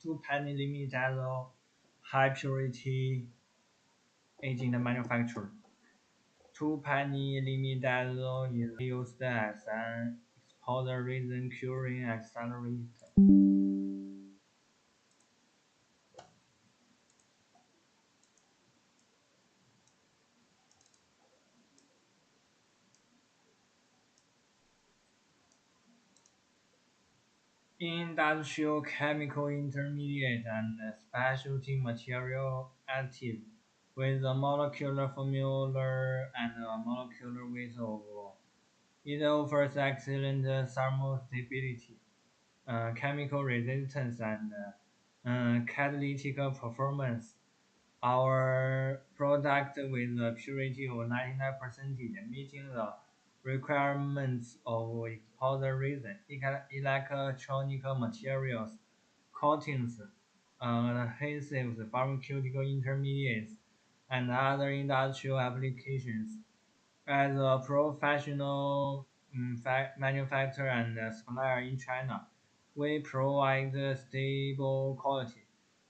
two-penny imidazole high purity agent manufacturer. Two-penny imidazole is used as an exposure resin curing accelerator. Industrial chemical intermediate and specialty material active with a molecular formula and a molecular weight overall. It offers excellent thermal stability, chemical resistance, and catalytic performance. Our product with a purity of 99%, meeting the requirements of exposure resin, electronic materials, coatings, adhesives, pharmaceutical intermediates, and other industrial applications. As a professional manufacturer and supplier in China, we provide stable quality,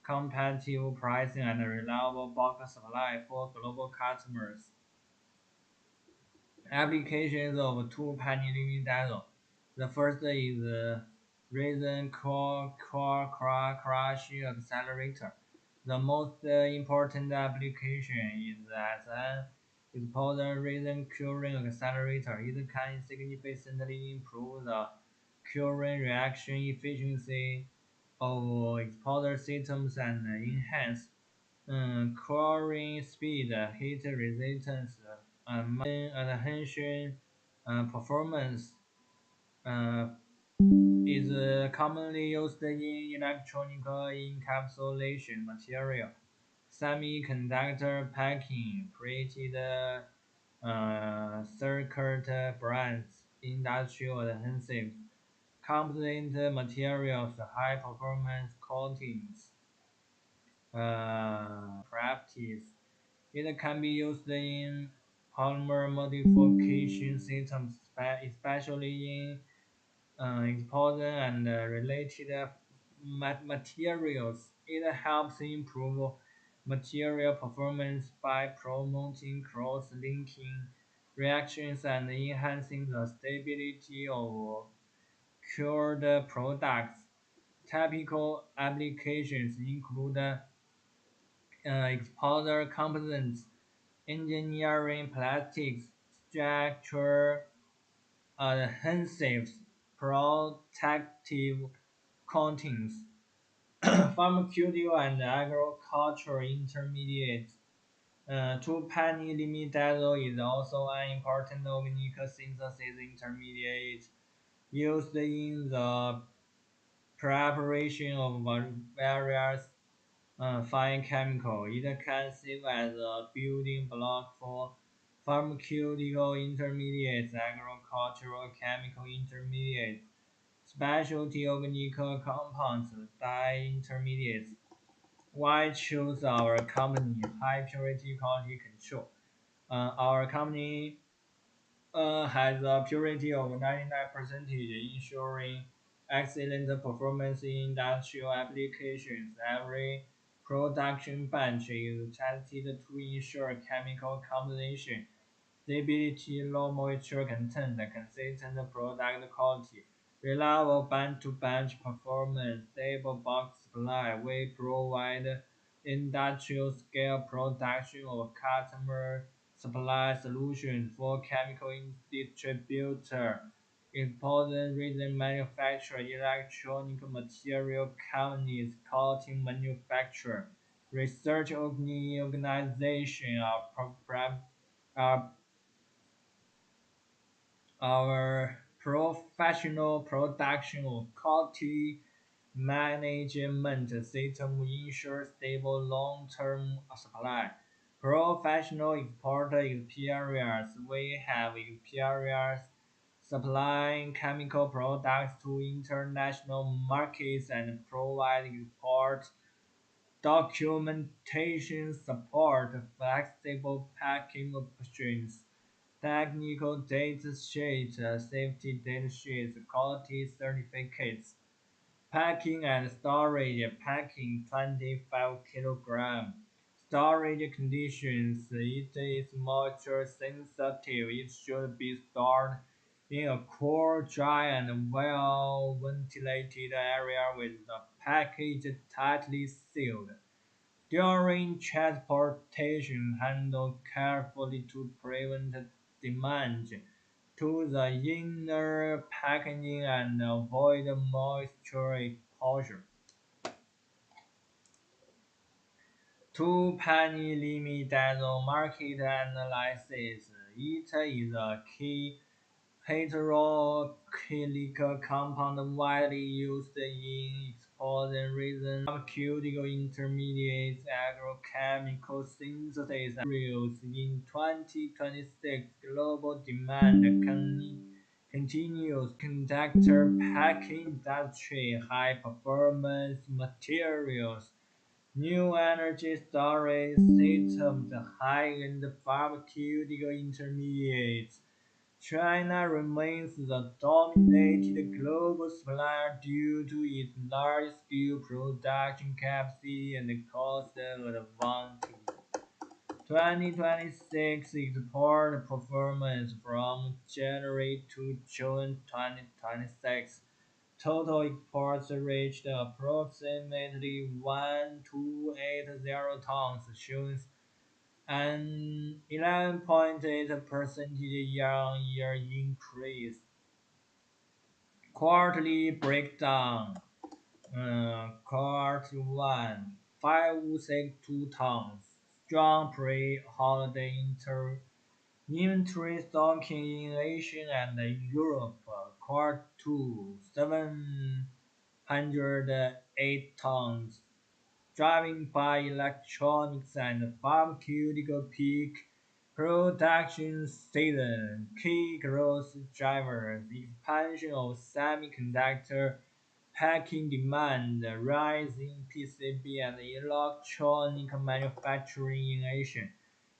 competitive pricing, and reliable bulk supply for global customers. Applications of two-penny imidazole. The first is resin crushing accelerator. The most important application is as an exposure resin curing accelerator. It can significantly improve the curing reaction efficiency of exposure systems and enhance curing speed, heat resistance, adhesion performance. Uh, is commonly used in electronic encapsulation material, semiconductor packing, printed circuit boards, industrial adhesives, composite materials, high performance coatings, practice. It can be used in polymer modification systems, especially in exposure and related materials. It helps improve material performance by promoting cross-linking reactions and enhancing the stability of cured products. Typical applications include exposure components, engineering plastics, structure adhesives, protective coatings, pharmaceutical and agricultural intermediates. Two-penny imidazole is also an important organic synthesis intermediate used in the preparation of various fine chemical. It can serve as a building block for pharmaceutical intermediates, agricultural chemical intermediates, specialty organic compounds, dye intermediates. Why choose our company? High purity quality control. Our company has a purity of 99%, ensuring excellent performance in industrial applications. Every production batch is tested to ensure chemical composition, stability, low moisture content, consistent product quality, reliable batch-to-batch performance, stable bulk supply. We provide industrial scale production of customer supply solutions for chemical distributor, important resin manufacturer, electronic material companies, coating manufacturer, research organization, are our professional production of quality management system ensures stable long-term supply. Professional export experience. We have experience supplying chemical products to international markets and provide export documentation support, flexible packing options, technical data sheets, safety data sheets, quality certificates, packing and storage, packing 25 kilogram. Storage conditions, it is moisture sensitive. It should be stored in a cool, dry, and well ventilated area with the package tightly sealed. During transportation, handle carefully to prevent damage to the inner packaging and avoid moisture exposure. Two penny imidazole market analysis. It is a key heterochemical compound widely used in exposing resin, pharmaceutical intermediates, agrochemical synthesis materials. In 2026, global demand continues conductor packing industry, high performance materials, new energy storage systems, high-end pharmaceutical intermediates. China remains the dominant global supplier due to its large-scale production capacity and cost advantage. 2026 export performance from January to June 2026. Total exports reached approximately 1,280 tons, showing an 11.8% year-on-year increase. Quarterly breakdown. Quarter 1, 562 tons. Strong pre-holiday inventory stocking in Asia and Europe. Quarter 2, 708 tons. Driving by electronics and pharmaceutical peak production season. Key growth drivers: expansion of semiconductor packing demand, rise in PCB and electronic manufacturing in Asia,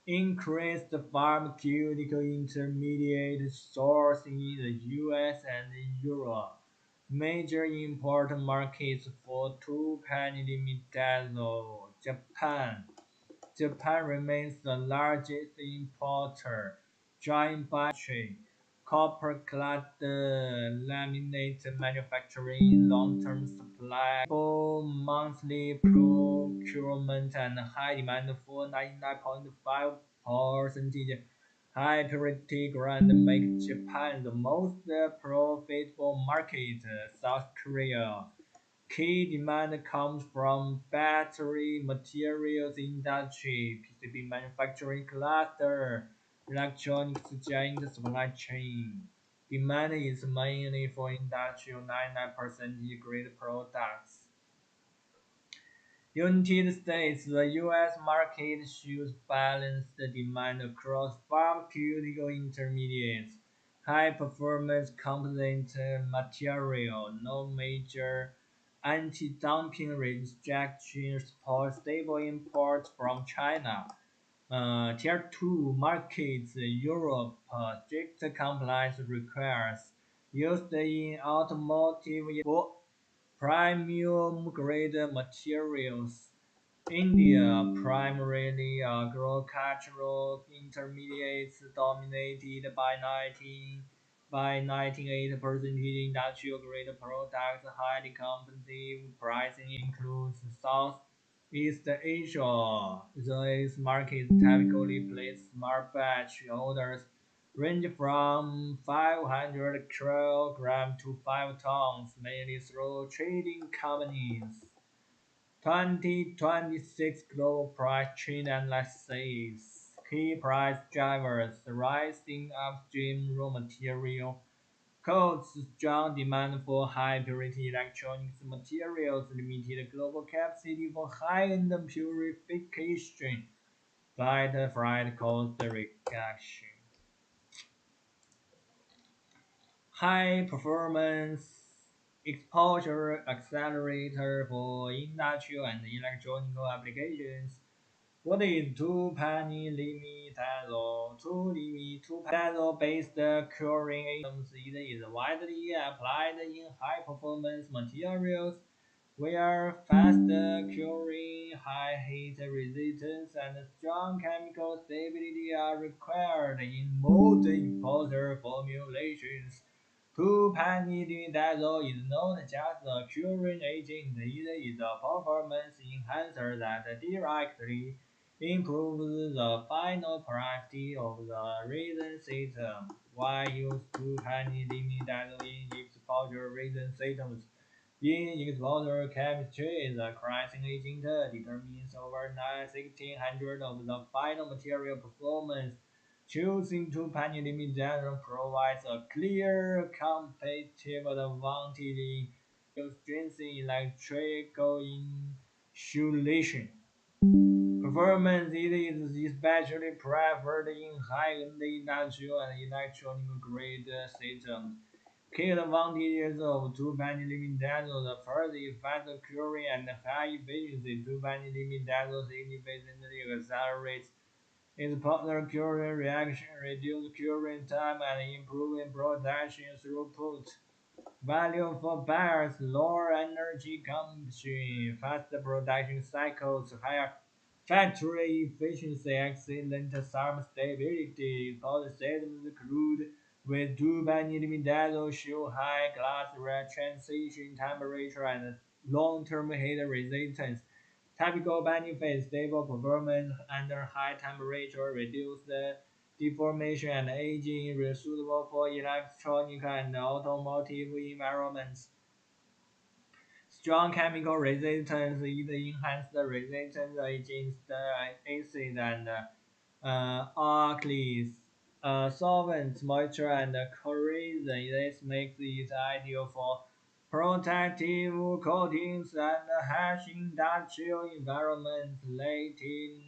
increased pharmaceutical intermediate sourcing in the US and Europe. Major import markets for two-penny-imidazole: Japan. Japan remains the largest importer, joined by industry, copper-clad laminate manufacturing, long-term supply, stable monthly procurement, and high demand for 99.5% high purity grade make Japan the most profitable market. South Korea. Key demand comes from battery materials industry, PCB manufacturing cluster, electronics giant supply chain. Demand is mainly for industrial 99% grade products. United States, the U.S. market shows balanced demand across pharmaceutical intermediates, high-performance composite material, no major anti-dumping restrictions support stable imports from China. Tier 2 markets, Europe, strict compliance requires used in automotive for premium grade materials. India, primarily agricultural intermediates, dominated by 98% industrial grade products. Highly competitive pricing includes Southeast Asia. These markets typically place smart batch orders range from 500 kilograms to 5 tons, mainly through trading companies. 2026 global price trend analysis. Key price drivers: rising upstream raw material costs, strong demand for high purity electronics materials, limited global capacity for high-end purification, slight freight cost reduction. High performance exposure accelerator for industrial and electronic applications. What is 2-penny imidazole? 2-penny-2-penny-based curing agents is widely applied in high-performance materials where fast curing, high heat resistance, and strong chemical stability are required in most epoxy formulations. 2-penny-dimidazole is not just a curing agent, it is a performance enhancer that directly improves the final property of the resin system. Why use 2-penny-dimidazole in exposure resin systems? In exposure chemistry, the crashing agent determines over 1600 of the final material performance. Choosing 2-penny general provides a clear competitive advantage in strength electrical insulation. Performance it is especially preferred in high-end industrial and electronic-grade systems. Key advantages of 2-penny the first is fast curing and high efficiency. 2-penny significantly accelerates its partner curing reaction, reduce curing time, and improving production throughput. Value for buyers, lower energy consumption, faster production cycles, higher factory efficiency, excellent thermal stability. All the systems crude with 2-penny show high glass transition temperature and long-term heat resistance. Typical benefits: stable performance under high temperature, reduced deformation and aging, suitable for electronic and automotive environments. Strong chemical resistance it enhances the resistance against acid and alkalis, solvents, moisture, and corrosion. This makes it ideal for protective coatings and harsh industrial environments. Latent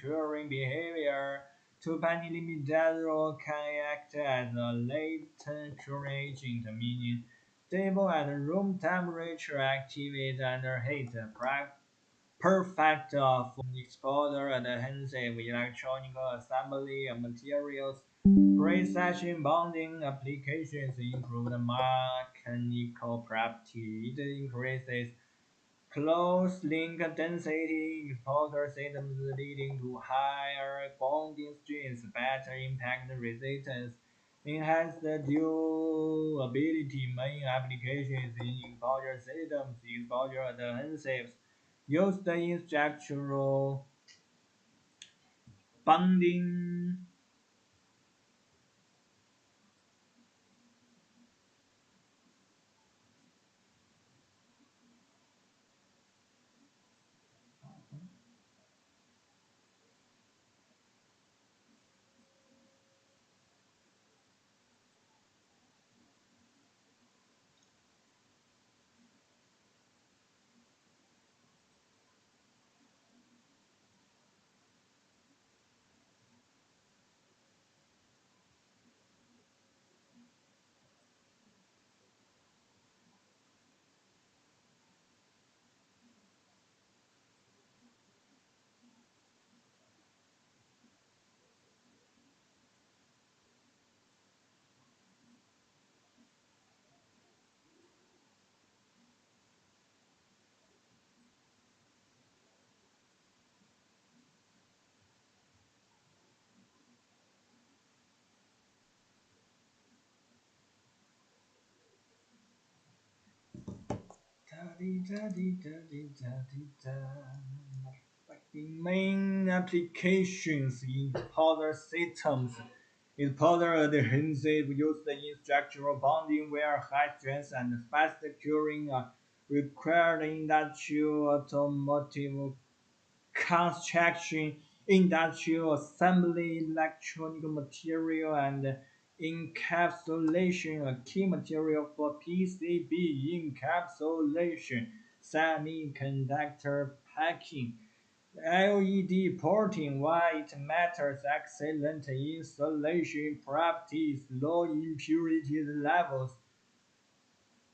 curing behavior. 2-penny can act as a latent curing agent, meaning stable at room temperature, activate under heat. Perfect for exposure adhesive electronic assembly materials. Precision bonding applications improve the mechanical property. It increases close link density exposure systems leading to higher bonding strength, better impact resistance, enhanced durability. Main applications in exposure systems, exposure adhesives used in structural bonding. Main applications in powder systems is powder adhesive used in structural bonding where high strength and fast curing are required in industrial, automotive construction, industrial assembly, electronic material, and encapsulation, a key material for PCB encapsulation, semiconductor packing, LED porting. Why it matters: excellent insulation properties, low impurity levels,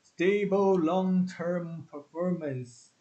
stable long-term performance.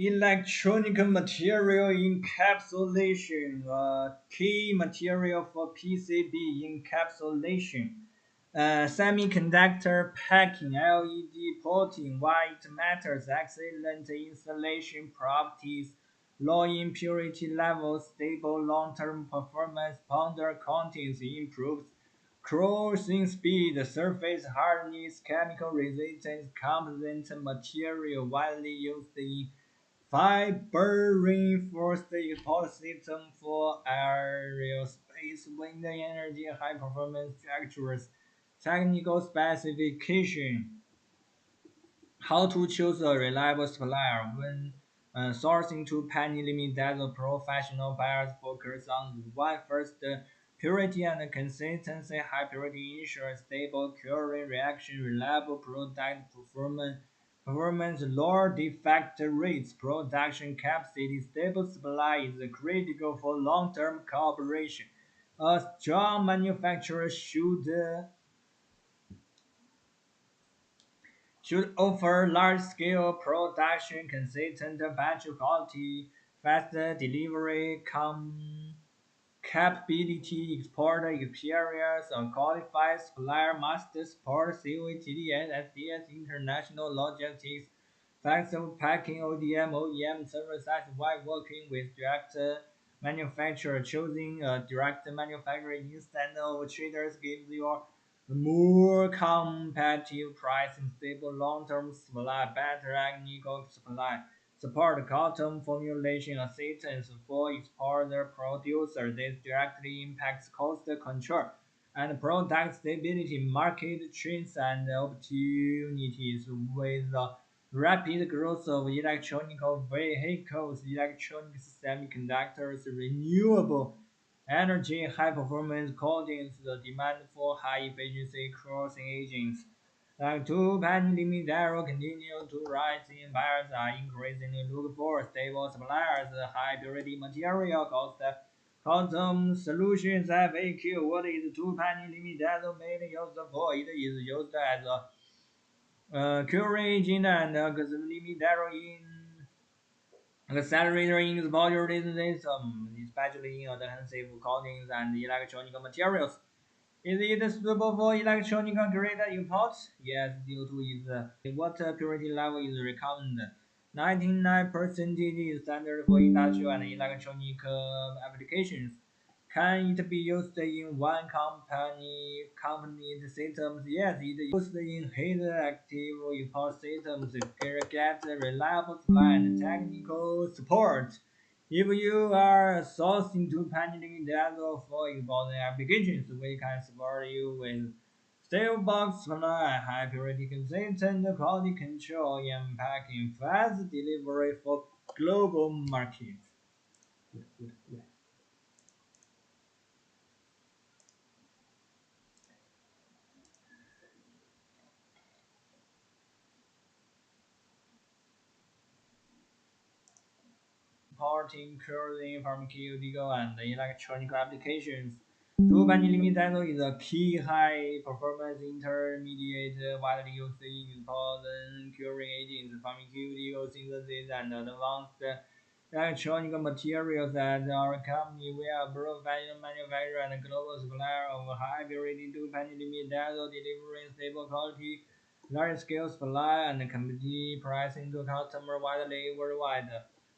Electronic material encapsulation, key material for PCB encapsulation, semiconductor packing, LED porting, white matters, excellent insulation properties, low impurity levels, stable long-term performance, powder coatings improves crossing speed, surface hardness, chemical resistance, composite material widely used in fiber reinforced epoxy system for aerospace wind energy high performance structures. Technical specification: how to choose a reliable supplier when sourcing to penny limit that the professional buyers focus on one first purity and consistency. High purity ensures stable curing reaction, reliable product performance, lower defect rates, production capacity. Stable supply is critical for long-term cooperation. A strong manufacturer should offer large-scale production, consistent batch quality, fast delivery capability, export experience. A qualified supplier must support COTD and SDS international logistics, flexible packing, ODM, OEM services while working with direct manufacturer. Choosing a direct manufacturer instead of traders gives you more competitive pricing, stable long-term supply, better technical supply, support custom formulation assistance for exporter producer. This directly impacts cost control and product stability, market trends and opportunities. With the rapid growth of electronic vehicles, electronics, semiconductors, renewable energy, high performance coatings, the demand for high efficiency crossing agents like two pan limit arrow continue to rise in buyers are increasingly look for stable suppliers, high purity material custom solutions. FAQ: what is two pan limit arrow mainly used for? It is used as a curing agent and custom limit arrow in accelerator in the body system, especially in adhesive coatings and electronic materials. Is it suitable for electronic grade imports? Yes, due to its water purity level is recommended. 99% is standard for industrial and electronic applications. Can it be used in one company systems? Yes, it is used in heat active import systems. Get reliable supply and technical support. If you are sourcing to packaging data for important applications, we can support you with steel box supply, high purity consistent quality control, and packing fast delivery for global markets. Importing curing pharmaceutical and electronic applications. 2-Panilimidazo is a key high-performance intermediate widely used in important curing agents, pharmaceutical synthesis, and advanced electronic materials. At our company, we are professional manufacturer and global supplier of high-purity 2-Panilimidazo, delivering stable quality, large-scale supply, and competitive pricing to customers widely worldwide.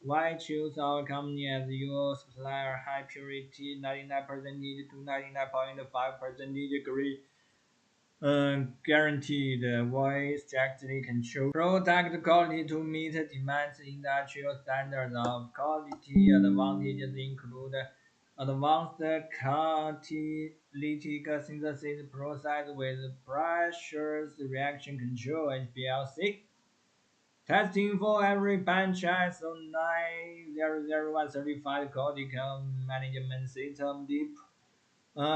Why choose our company as your supplier? High purity, 99% to 99.5% degree guaranteed. Voice strictly control product quality to meet demands. Industrial standards of quality advantages include advanced catalytic synthesis process with pressures reaction control HPLC. Testing for every bench ISO 9001 certified quality management system. Deep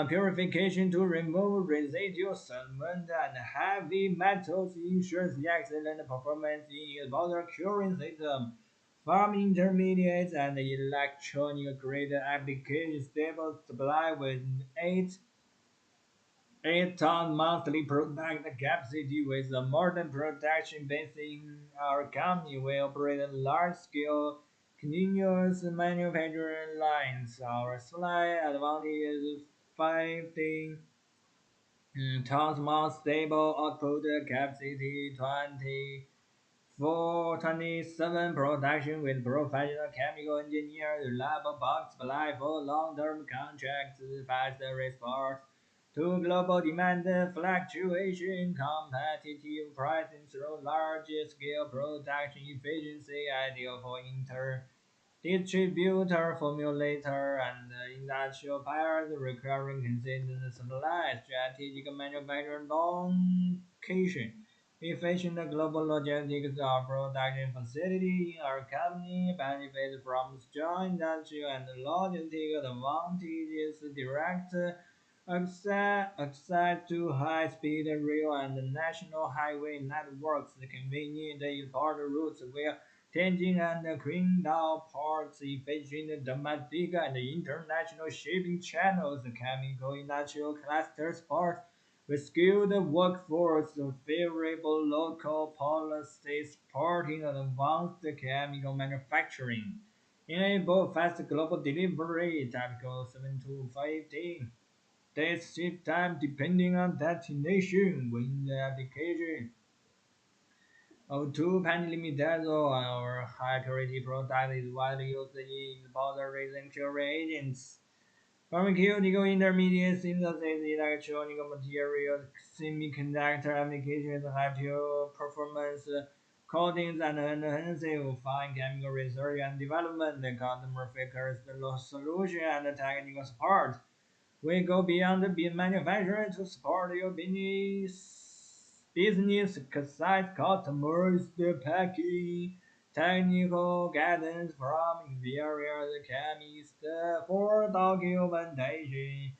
purification to remove residual solvent and heavy metals ensures excellent performance in powder curing system. Farm intermediates and electronic grade application stable supply with 8 8-ton monthly product capacity with a modern production base in our company. We operate large-scale continuous manufacturing lines. Our slight advantage is 15 tons more stable output capacity, 24/27 production with professional chemical engineers, reliable box supply for long-term contracts, fast response to global demand fluctuation, competitive pricing through large-scale production efficiency, ideal for distributor, formulator, and industrial buyers requiring consistent supply, strategic manufacturing location, efficient global logistics. Our production facility in our company benefits from strong industrial and logistic advantages, direct access to high-speed rail and national highway networks, convenient import routes via Tianjin and Qingdao ports, efficient domestic and international shipping channels, chemical industrial cluster support with skilled workforce, favorable local policies supporting advanced chemical manufacturing, enable fast global delivery, typical 7 to 15 days ship time depending on destination. When the application of 2-pentylimidazole, our high purity product is widely used in both resin curing agents, pharmaceutical intermediates, synthesis, electronic materials, semiconductor applications, high pure performance coatings, and enhancing fine chemical research and development. The customer focused solution and technical support. We go beyond the manufacturing to support your business site customers, the packing, technical guidance from experienced chemists for documentation.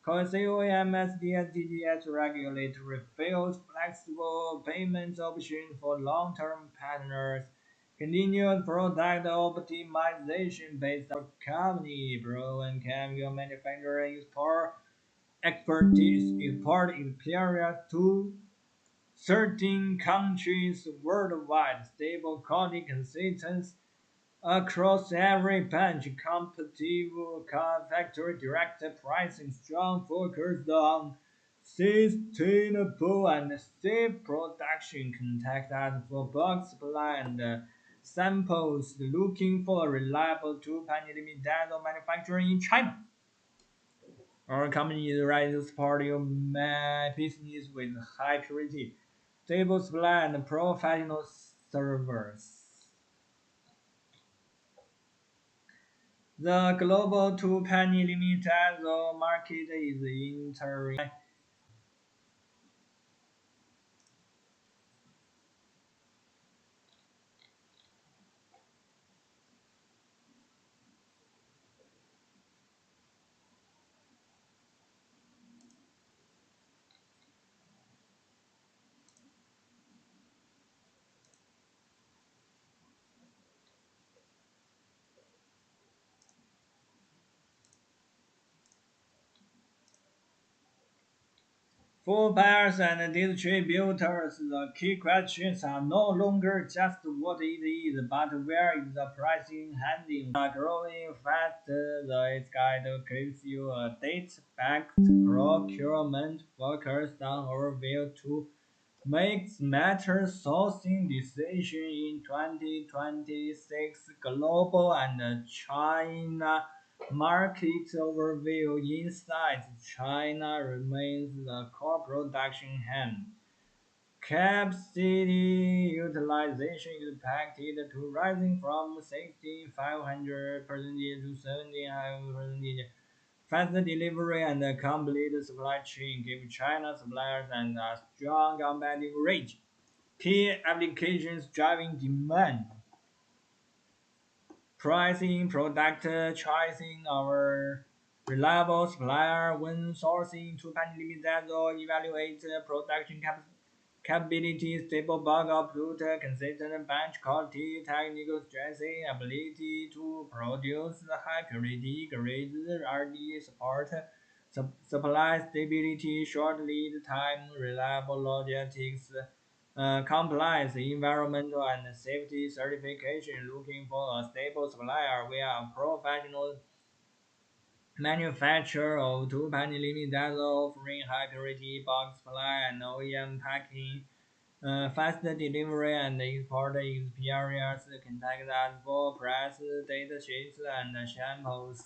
COMSDS regulatory fields, flexible payment options for long-term partners, continuous product optimization based on company, and chemical manufacturing export expertise, export experience to certain countries worldwide, stable quality consistency across every bench, competitive factory direct pricing, strong focus on sustainable and safe production. Contact us for box supply and samples. Looking for a reliable 2-pentylimidazole manufacturing in China. Our company is ready to support your business with high purity, stable supply, and professional service. The global 2-pentylimidazole market is entering. For buyers and distributors, the key questions are no longer just what it is, but where is the pricing heading. Growing fast, the guide gives you a date-backed procurement focused on overview to make smarter sourcing decisions in 2026. Global and China market overview insights. China remains the core production hub. Capacity utilization is expected to rising from 6,500% to 7,500%. Fast delivery and a complete supply chain give China suppliers and a strong competitive edge. Key applications driving demand. Pricing, product choosing, our reliable supplier when sourcing 2-pentylimidazole, evaluate production capability, stable bulk output, consistent batch quality, technical strength, ability to produce high purity grades, RD support, supply stability, short lead time, reliable logistics, compliance, environmental and safety certification. Looking for a stable supplier, we are a professional manufacturer of two-penny imidazole, offering high purity box supply and OEM packing. Fast delivery and export experience. Contact us for price, data sheets, and samples.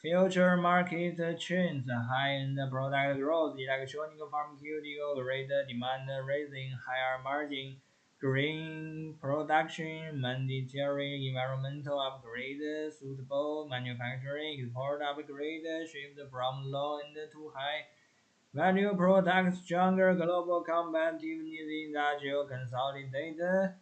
Future market trends, high-end product growth, electronic pharmaceutical, greater demand, raising higher margin, green production, mandatory environmental upgrade, suitable manufacturing, export upgrade, shift from low-end to high value products, stronger global competitiveness, industrial consolidated.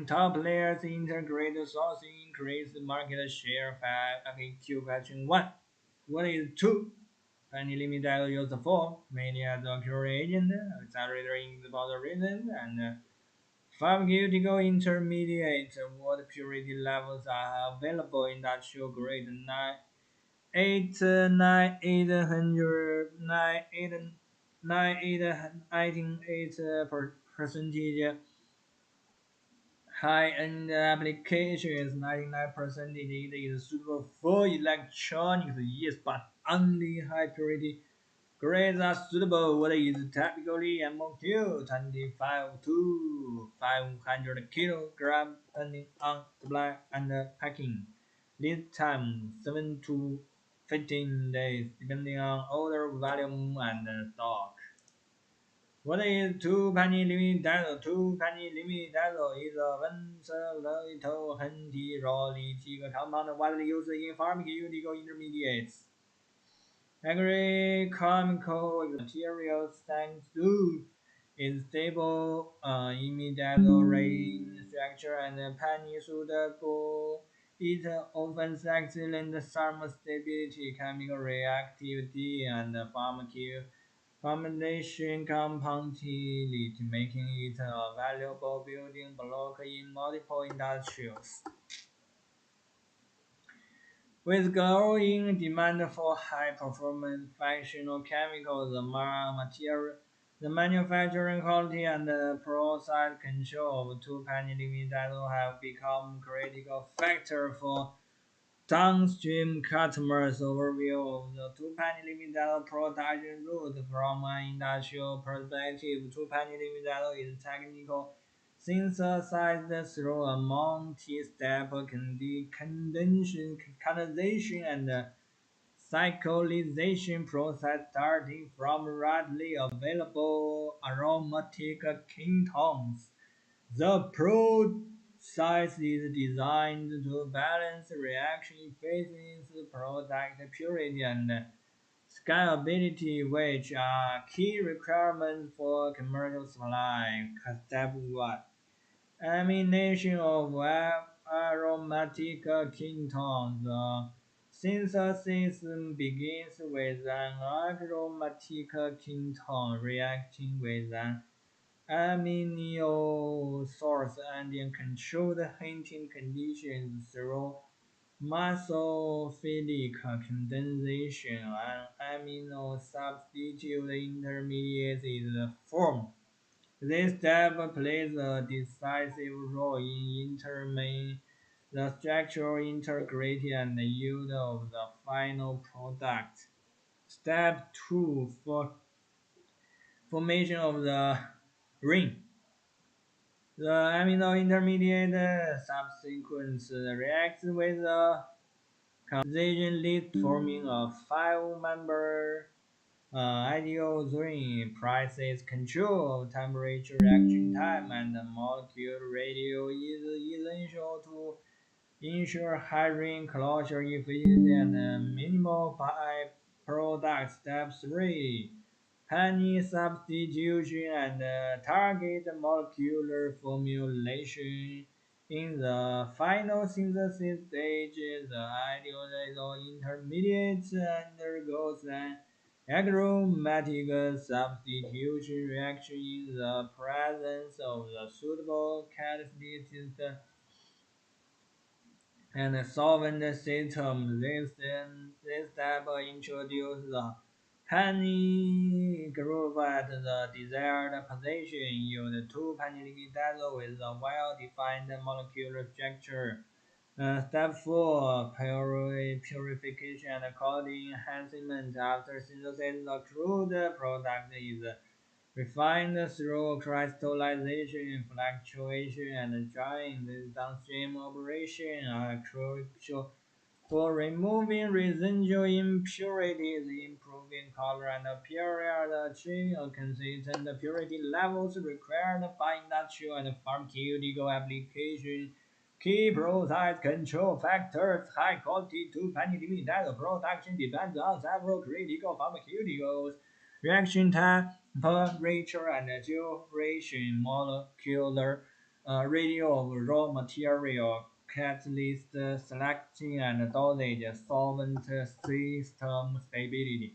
Top players integrate sourcing, increase market share. FAQ question 1. What is 2? Penny limited used for, mainly as a cure agent, accelerator in the bottle resin, and pharmaceutical intermediate. What purity levels are available in industrial grade 9? 8, 9, 800, 9, 8, 9, 8, 8 percentage. High-end applications, 99% it is suitable for electronics, yes, but only high-purity grades are suitable. What is typically MOQ 25 to 500 kilogram, depending on supply and packing. Lead time 7 to 15 days, depending on order volume and stock. What is two-penny living dazzle? Two-penny living dazzle is a versatile anti-rolytic compound widely used in pharmaceutical intermediates. Agrichemical materials thanks to its stable imidazole structure and penny suitable. It offers excellent thermostability, chemical reactivity, and pharmaceutical combination compatibility, making it a valuable building block in multiple industries. With growing demand for high-performance functional chemicals, the manufacturing quality and process control of two-penny imidazole have become critical factor for downstream customers' overview of the two-penny limited production route from an industrial perspective. Two-penny limited is technical synthesized through a multi-step condensation and cyclization process starting from readily available aromatic ketones. The process is designed to balance reaction efficiency, product purity, and scalability, which are key requirements for commercial supply. Step 1. Elimination of aromatic ketones. The synthesis begins with an aromatic ketone reacting with an amino source and in controlled heating conditions through mesophilic condensation. An amino substitute intermediate is formed. This step plays a decisive role in determining the structural integrity and yield of the final product. Step 2. For formation of the ring. The amino intermediate subsequently reacts with the condensation lead, forming a five-member ideal ring. Process control of temperature, reaction time, and molecule radius is essential to ensure high ring closure efficiency and minimal byproduct. Step 3. Penny substitution and target molecular formulation. In the final synthesis stage, the ideal intermediate undergoes an aromatic substitution reaction in the presence of the suitable catalyst and solvent system. This step introduces the penny groove at the desired position. Use two penny imidazole with a well-defined molecular structure. Step 4. Purification and quality enhancement. After synthesis, the crude product is refined through crystallization, fluctuation, and drying. These downstream operations are crucial for removing residual impurities, improving color and appearance, achieving a consistent purity levels required by industrial and pharmaceutical applications. Key process control factors: high quality 2-penny production depends on several critical pharmaceuticals: reaction time, temperature, and duration, molecular radio of raw material, catalyst selection, and dosage, solvent system stability.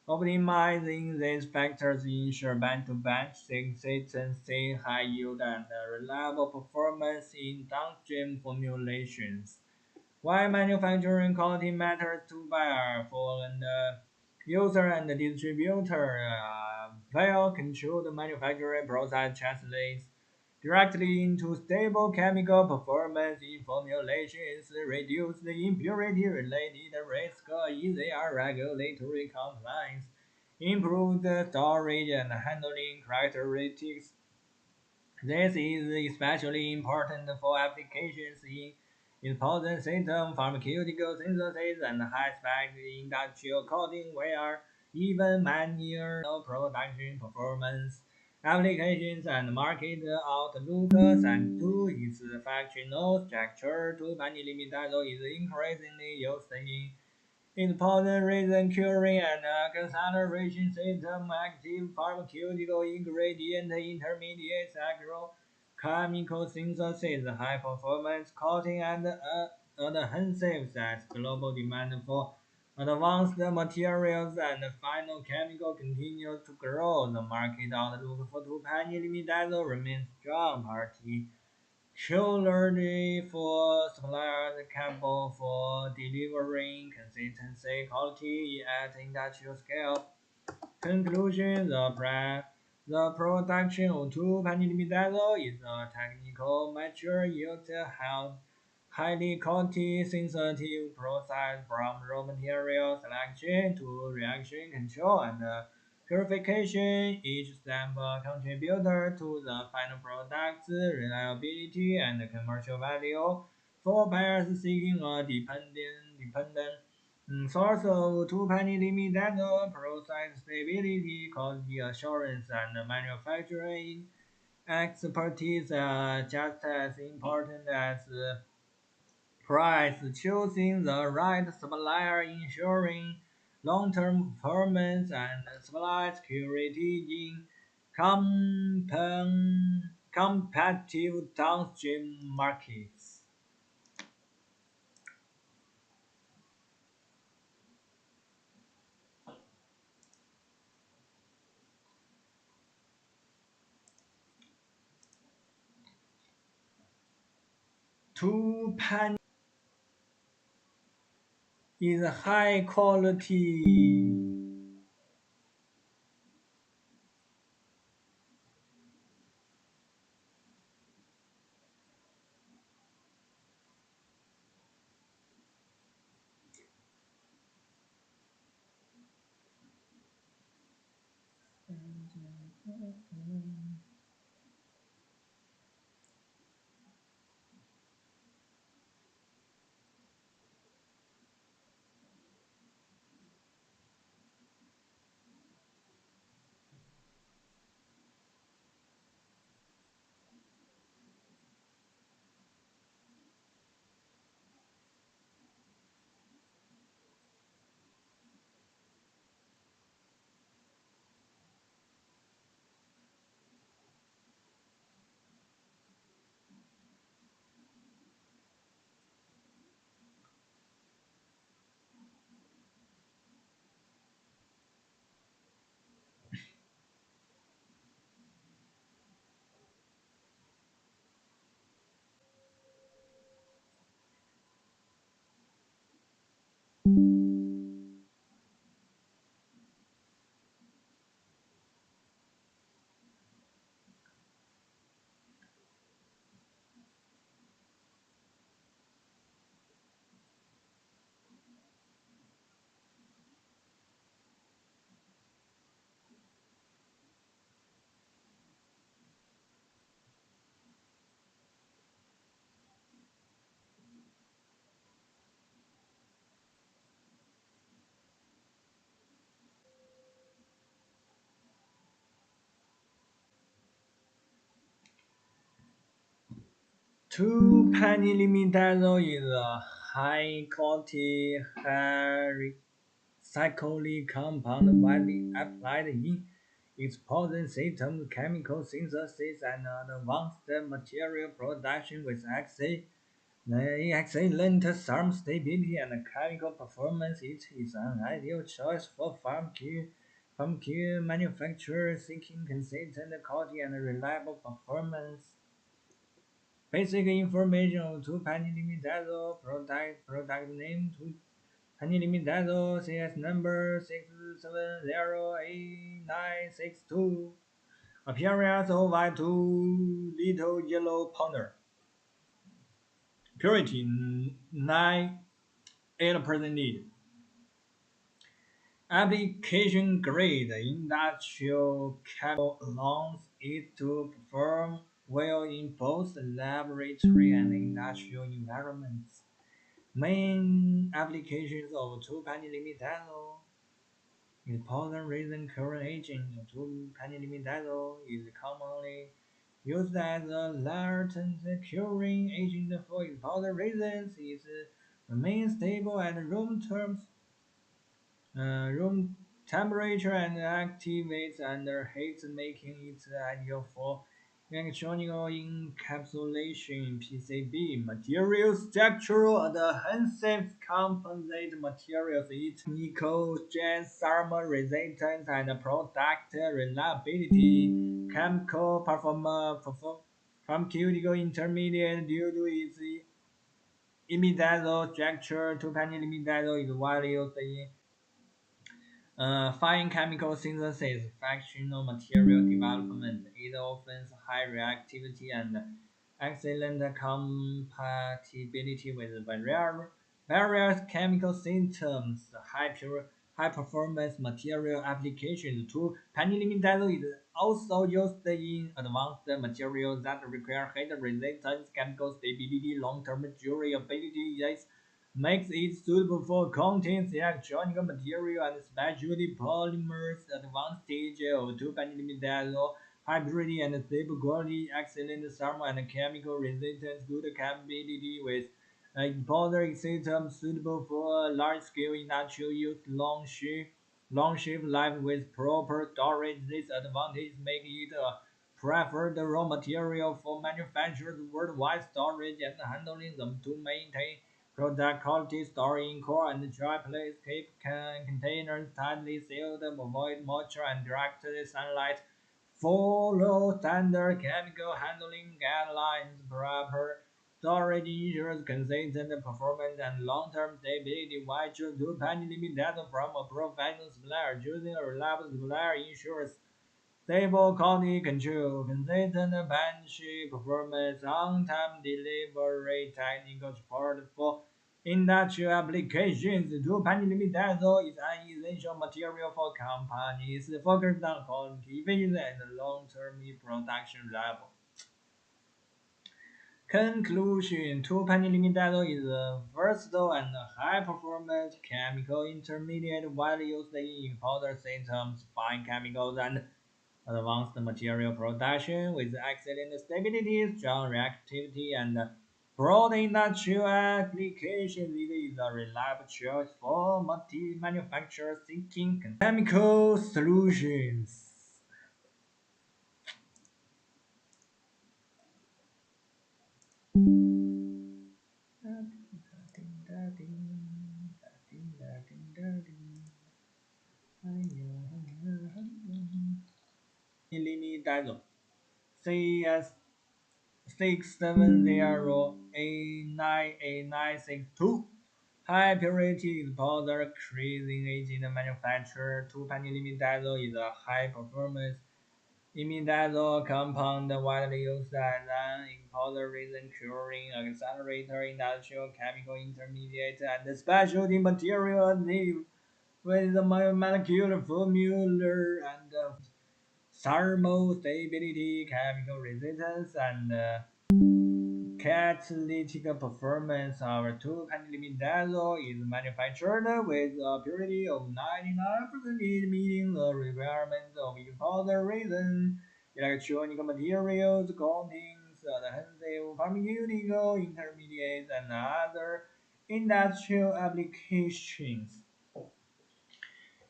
Optimizing these factors ensure bench-to-bench consistency, high yield, and reliable performance in downstream formulations. Why manufacturing quality matters to buyer, for the user and the distributor. Well-controlled manufacturing process translates directly into stable chemical performance in formulations, reduce the impurity-related risk, easier regulatory compliance, improve the storage and handling characteristics. This is especially important for applications in imposing system, pharmaceutical synthesis, and high-spec industrial coating where even manual production performance applications and market outlook and to its functional structure to manilimitado is increasingly used in important resin curing and acceleration system, active pharmaceutical ingredient intermediates, agrochemical synthesis, high performance coating, and adhesives as global demand for advanced materials and final chemical continues to grow. The market outlook for 2-penny remains strong, particularly for suppliers capable for delivering consistency quality at industrial scale. Conclusion: the production of 2-penny is a technical mature yet highly quality sensitive process from raw material selection to reaction control and purification. Each step contributor to the final product's reliability and commercial value for buyers seeking a dependent source of 2-penny process stability, quality assurance, and manufacturing expertise are just as important as price. Choosing the right supplier, ensuring long-term performance and supply security in competitive downstream markets. 2-penny is high quality. 2-penny imidazole is a high quality recycled compound widely applied in exposing systems, chemical synthesis, and advanced material production with excellent thermostability and chemical performance. It is an ideal choice for farm care manufacturers seeking consistent quality and reliable performance. Basic information of 2-pentylimidazole product name: 2-pentylimidazole, CS number 670A962. Appearance of white to little yellow powder. Purity 98%. Application grade industrial chemical allows it to perform well in both laboratory and industrial environments. Main applications of 2-pentylimidazole is powder resin curing agent. 2-pentylimidazole is commonly used as a latent curing agent for powder resins. It remains stable at room temperature and activates under heat, making it ideal for electronic encapsulation. PCB materials, structural adhesives, composite materials, its nickel, thermal resistance, and product reliability. Chemical performance pharmaceutical intermediate due to its imidazole structure. 2-pentylimidazole is widely used in fine chemical synthesis, fractional material development. It offers high reactivity and excellent compatibility with various chemical systems. High performance material applications. 2-pentylimidazole is also used in advanced materials that require heat resistance, chemical stability, long-term durability. Yes, makes it suitable for coatings, electronic material, and specialty polymers. Advantage of 2-pentylimidazole: high purity and stable quality, excellent thermal and chemical resistance, good compatibility with powder systems, suitable for large-scale industrial use, long shelf life with proper storage. These advantages make it a preferred raw material for manufacturers worldwide. Storage and handling them to maintain product quality. Store in cool and dry place. Keep containers tightly sealed. Avoid moisture and direct sunlight. Follow standard chemical handling guidelines. Proper storage ensures consistent performance and long-term stability. Why choose 2-pentylimidazole from a professional supplier? Choosing a reliable supplier ensures stable quality control, consistent batch performance, on-time delivery, technical support for industrial applications. 2-pentylimidazole is an essential material for companies focused on quality, efficiency, and long-term production reliable. Conclusion: 2-pentylimidazole is a versatile and high-performance chemical intermediate widely used in powder systems, fine chemicals, and advanced material production. With excellent stability, strong reactivity, and broad industrial applications. It is a reliable choice for manufacturers seeking chemical solutions. CS 670A9A962 High purity exposure increasing agent manufacture. 2-pentylimidazole is a high performance imidazole compound widely used as an exposure resin curing accelerator, industrial chemical intermediate, and specialty material adhesive with a molecular formula and thermal stability, chemical resistance, and catalytic performance. Our 2-pentylimidazole is manufactured with a purity of 99%, meeting the requirements of exposure resin, electronic materials, coatings, adhesive, pharmaceutical intermediates, and other industrial applications.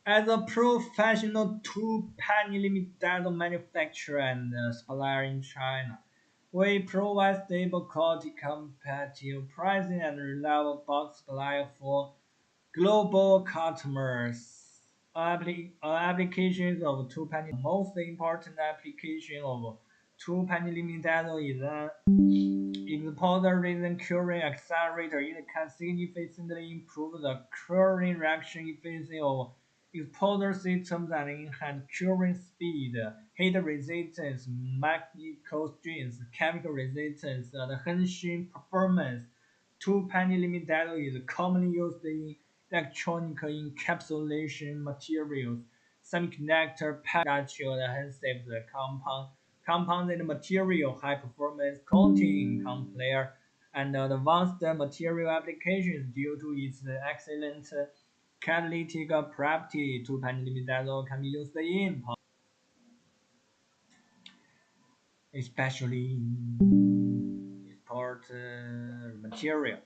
As a professional 2-pentylimidazole manufacturer and supplier in China, we provide stable quality, competitive pricing, and reliable bulk supply for global customers. Applications of 2-penny. Most important application of 2-pentylimidazole is an exposure resin curing accelerator. It can significantly improve the curing reaction efficiency of exposure systems and enhance curing speed, heat resistance, mechanical strength, chemical resistance, and adhesion performance. 2-pentylimidazole is commonly used in electronic encapsulation materials, semiconductor industrial adhesives, compounded material, high performance coating, complex and advanced material applications. Due to its excellent catalytic property. 2-pentylimidazole can be used in especially in sport material.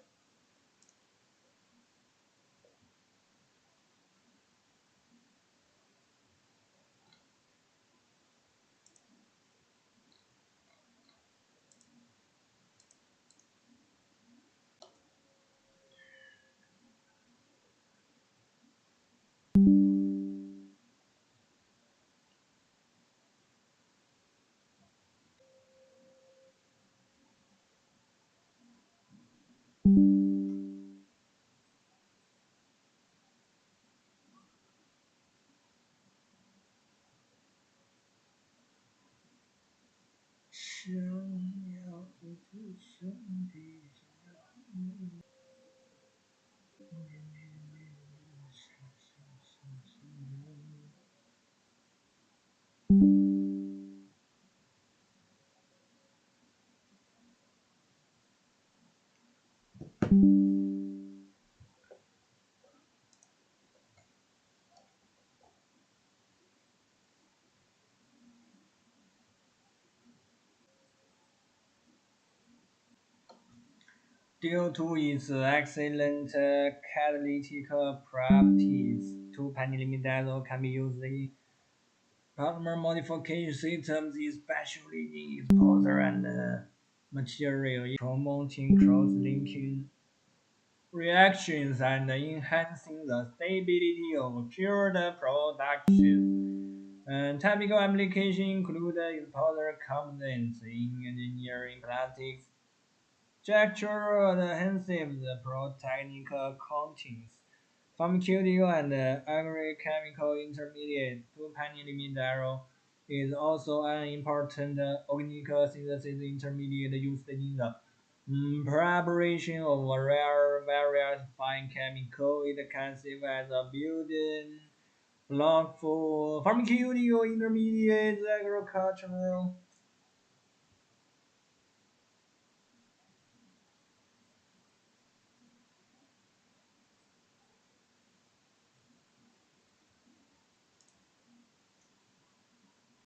Due to its excellent catalytic properties, 2-pentylimidazole can be used in polymer modification systems, especially in exposure and material, promoting cross-linking reactions and enhancing the stability of cured products. And typical applications include exposure components in engineering plastics, structural adhesives, pro-technical coatings, pharmaceutical and agrochemical intermediate. 2-pentylimidazole is also an important organic synthesis intermediate used in the preparation of various fine chemicals. It can serve as a building block for pharmaceutical intermediates, agricultural